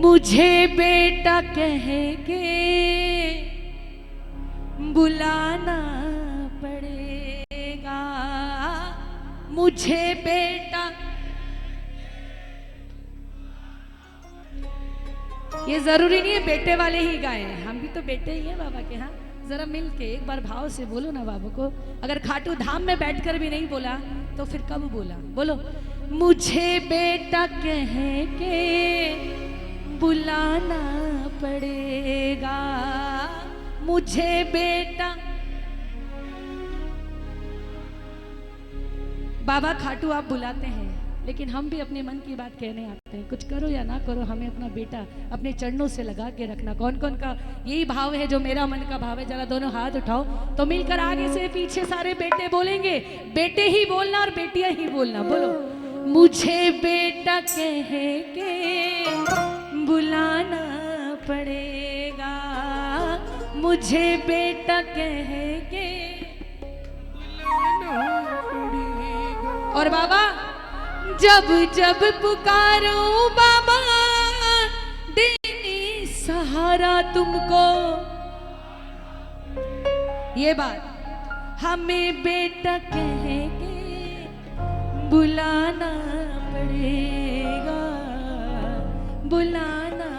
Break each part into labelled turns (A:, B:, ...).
A: मुझे बेटा कह के बुलाना पड़ेगा, मुझे बेटा। ये जरूरी नहीं है बेटे वाले ही गाए, हम भी तो बेटे ही हैं बाबा के। हाँ, जरा मिल के एक बार भाव से बोलो ना बाबू को। अगर खाटू धाम में बैठकर भी नहीं बोला तो फिर कब बोला? बोलो, मुझे बेटा कह के बुलाना पड़ेगा, मुझे बेटा। बाबा खाटू आप बुलाते हैं, लेकिन हम भी अपने मन की बात कहने आते हैं। कुछ करो या ना करो, हमें अपना बेटा अपने चरणों से लगा के रखना। कौन कौन का यही भाव है जो मेरा मन का भाव है? जरा दोनों हाथ उठाओ तो मिलकर आगे से पीछे सारे बेटे बोलेंगे। बेटे ही बोलना और बेटियां ही बोलना। बोलो, मुझे बेटा कह के बुलाना पड़ेगा, मुझे बेटा कह के बुलाना पड़ेगा। और बाबा, जब जब पुकारूं बाबा देनी सहारा तुमको। ये बात हमें बेटा कह के बुलाना पड़ेगा, बुलाना।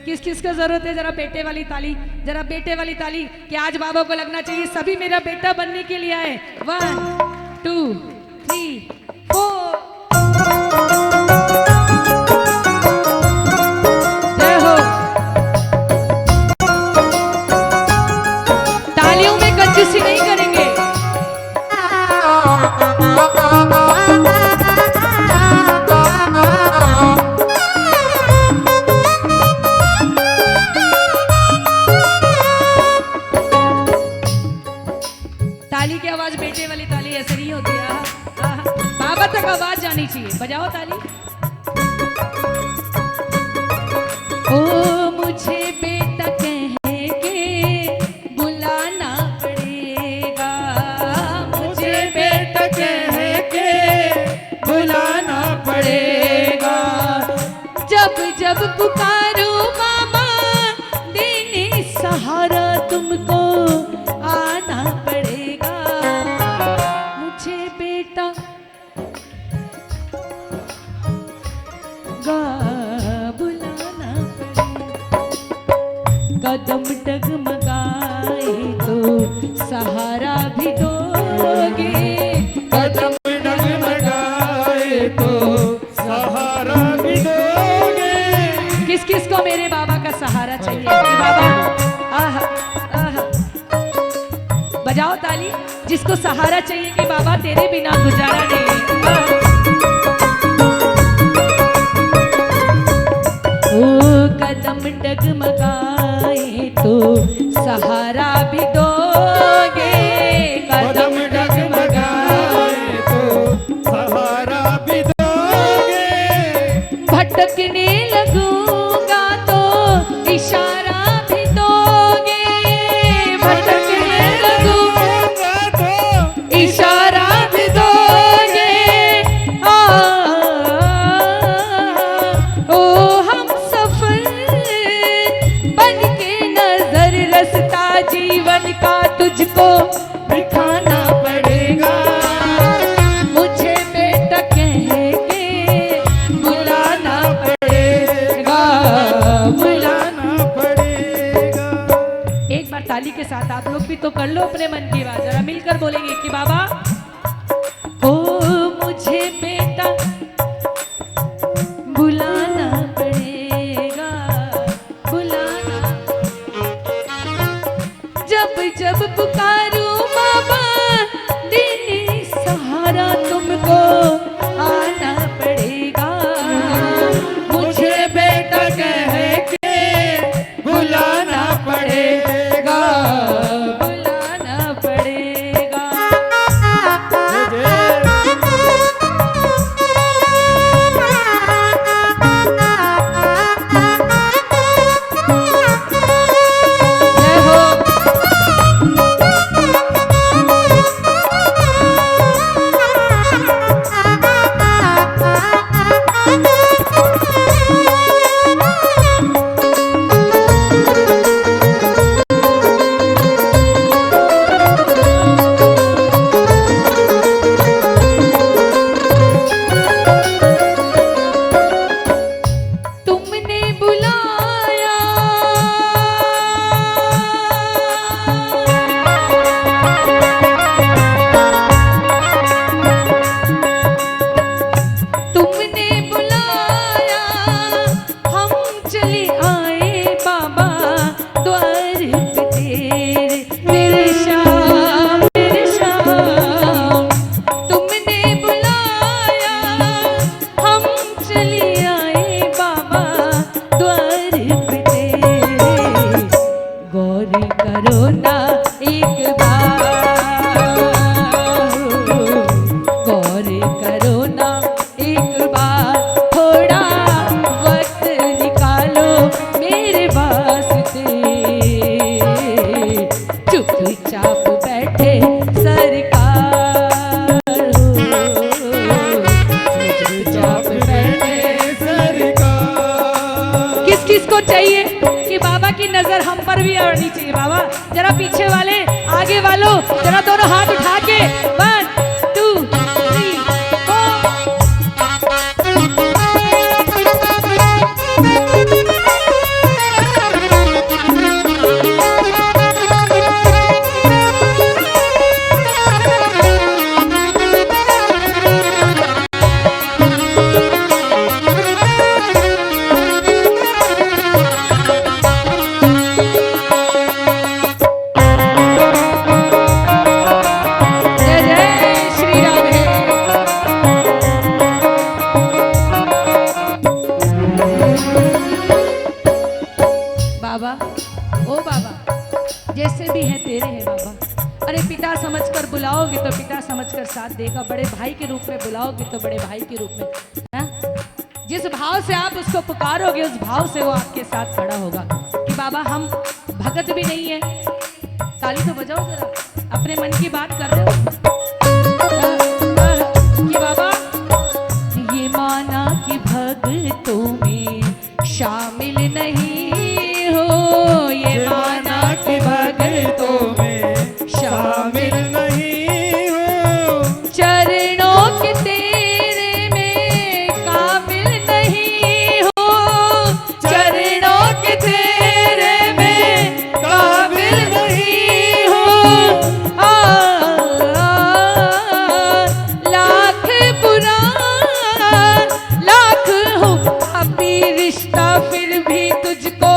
A: किस किस को जरूरत है? जरा बेटे वाली ताली, जरा बेटे वाली ताली कि आज बाबा को लगना चाहिए सभी मेरा बेटा बनने के लिए आए। 1 2 3 4। जय हो। तालियों में कंजूसी नहीं करेंगे। ताली की आवाज बेटे वाली ताली ऐसे नहीं होती है। बाबा तक आवाज जानी चाहिए। बजाओ ताली। ओ मुझे बेटा कह के बुलाना पड़ेगा, मुझे बेटा कह के बुलाना पड़ेगा। जब जब पुकारूं मामा देने सहारा तुमको आना पड़ेगा, मुझे बेटा बुलाना पड़ेगा। कदम डगमगाए तो सहारा भी दोगे, कदम डगमगाए तो सहारा भी दोगे। किस किस को मेरे बाबा का सहारा चाहिए? बाबा आहा आहा, बजाओ ताली। जिसको सहारा चाहिए कि बाबा तेरे बिना गुजारा नहीं है। कदम डगमगाए तो सहारा भी दोगे, कदम डगमगाए तो सहारा भी दोगे। भटकने लगूंगा तो इशारा भी दोगे, भटकने लगूंगा तो इशारा भी दोगे। जीवन का तुझको दिखाना पड़ेगा, मुझे बेटा कह के बुलाना पड़ेगा, बुलाना पड़ेगा। एक बार ताली के साथ आप लोग भी तो कर लो अपने मन की बात। जरा मिलकर बोलेंगे कि बाबा ओ मुझे बेटा बुलाना पड़ेगा, बुलाना। जब जब पुकारूं बाबा देने सहारा तुमको आना पड़ेगा, मुझे बेटा कह के बुलाना पड़ेगा, बुलाना पड़ेगा। किसको चाहिए कि बाबा की नजर हम पर भी आनी चाहिए? बाबा जरा पीछे वाले, आगे वालों, जरा दोनों हाथ उठा के 1 2 3 बाबा, ओ बाबा, जैसे भी है तेरे हैं बाबा। अरे पिता समझकर बुलाओगे तो पिता समझकर साथ देगा, बड़े भाई के रूप में बुलाओगे तो बड़े भाई के रूप में, है? जिस भाव से आप उसको पुकारोगे उस भाव से वो आपके साथ खड़ा होगा। कि बाबा हम भगत भी नहीं है, ताली तो बजाओ जरा, अपने मन की बात कर रहे हो कि बाबा ये माना कि भगतों में शामिल नहीं हो, ये माना कि भगतों में शामिल नहीं हो, चरणों के तेरे में काबिल नहीं हो, चरणों के तेरे में काबिल नहीं हो। लाख बुरा लाख हो अभी रिश्ता फिर भी तुझको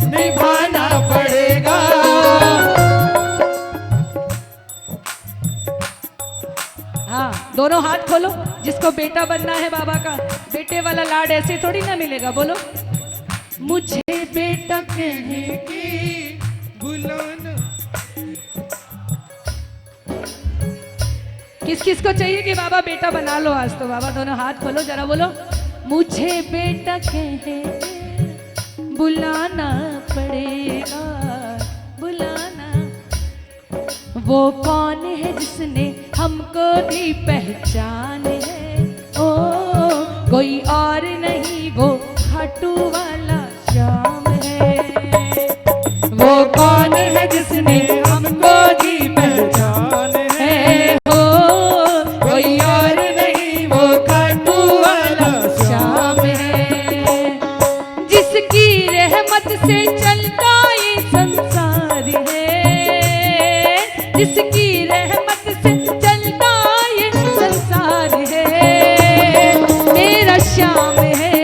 A: निभाना पड़ेगा। हाँ, दोनों हाथ खोलो। जिसको बेटा बनना है बाबा का, बेटे वाला लाड ऐसे थोड़ी ना मिलेगा। बोलो मुझे बेटा कहेगी बुलाना। किस किस को चाहिए कि बाबा बेटा बना लो आज? तो बाबा दोनों हाथ खोलो जरा, बोलो मुझे बेटा कहे बुलाना पड़ेगा, बुलाना। वो कौन है जिसने हमको दी पहचान है? ओ कोई और नहीं, वो खाटू वाला श्याम है। वो कौन है जिसने हमको दी पहचान है? ओ कोई और नहीं, वो खाटू वाला श्याम है। जिसकी रहमत से चलता ये संसार है, जिसकी रहमत से चलता ये संसार है। मेरा श्याम है,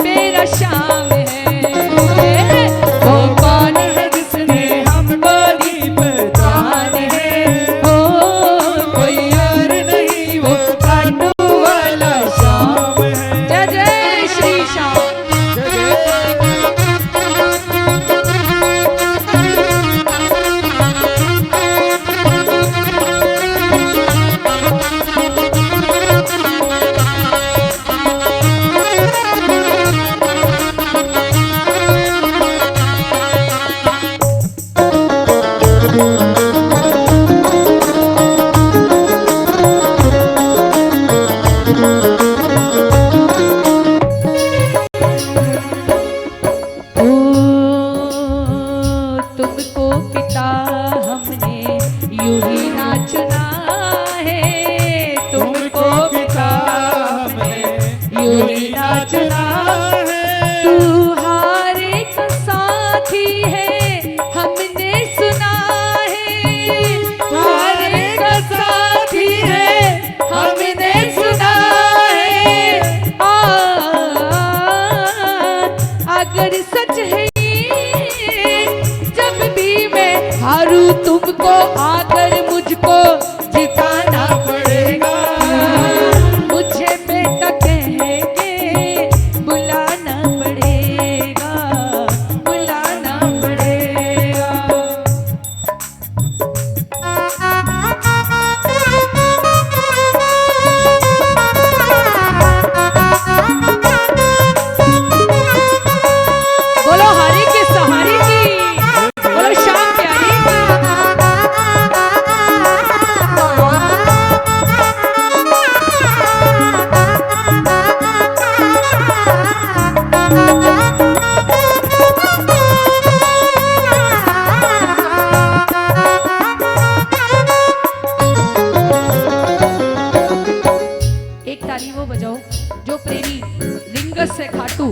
A: मेरा श्याम है। वो कौन है जिसने हमको दी पहचान है? ओ कोई और नहीं, वो खाटू वाला श्याम है। जय जय श्री श्याम। तुमको पिता हमने यूं ही ना चुना है, तुमको पिता हमने यूं ही ना चुना है। तू हारे का साथी है हमने सुना है, हारे का साथी है हमने सुना है। अगर सच है हारू तुमको आकर मुझको जिताना पड़ेगा। मुझे बेटा कहेंगे से खाटू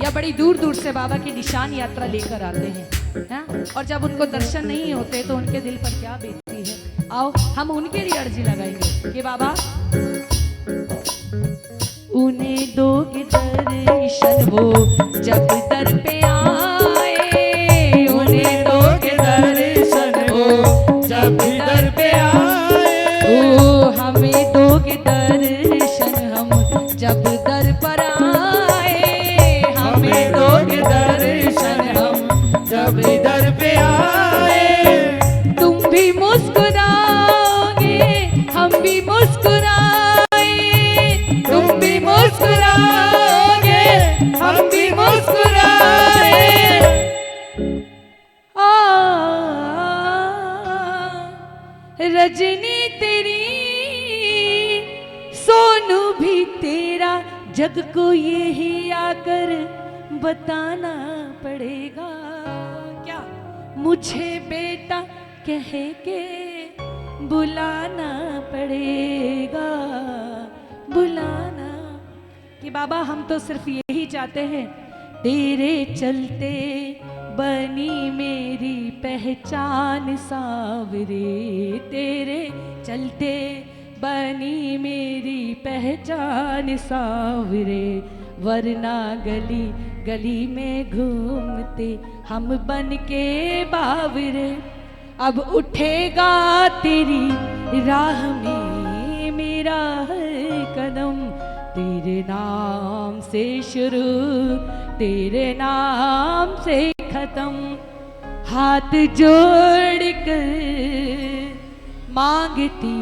A: या बड़ी दूर दूर से बाबा की निशान यात्रा लेकर आते हैं, हाँ? और जब उनको दर्शन नहीं होते तो उनके दिल पर क्या बीतती है। आओ हम उनके लिए अर्जी लगाएंगे कि बाबा उन्हें दोगे दर्शन वो जब दर पे आए, उन्हें दोगे दर्शन वो जब दर पे आए, ओ हमें दोगे दर्शन हम जब दर पर आए, हमें दोगे दर्शन हम जब दर पे आए। तुम भी मुस्कुराओगे हम भी मुस्कुराए, तुम भी मुस्कुराओगे हम भी मुस्कुराए। रजनी तेरी सोनू भी तेरा, जग को यही आकर बताना पड़ेगा। क्या मुझे बेटा कह के बुलाना पड़ेगा, बुलाना। कि बाबा हम तो सिर्फ यही चाहते हैं, तेरे चलते बनी मेरी पहचान सांवरे, तेरे चलते बनी मेरी पहचान सांवरे, वरना गली गली में घूमते हम बन के बावरे। अब उठेगा तेरी राह में मेरा हर कदम, तेरे नाम से शुरू तेरे नाम से खत्म। हाथ जोड़ कर मांगती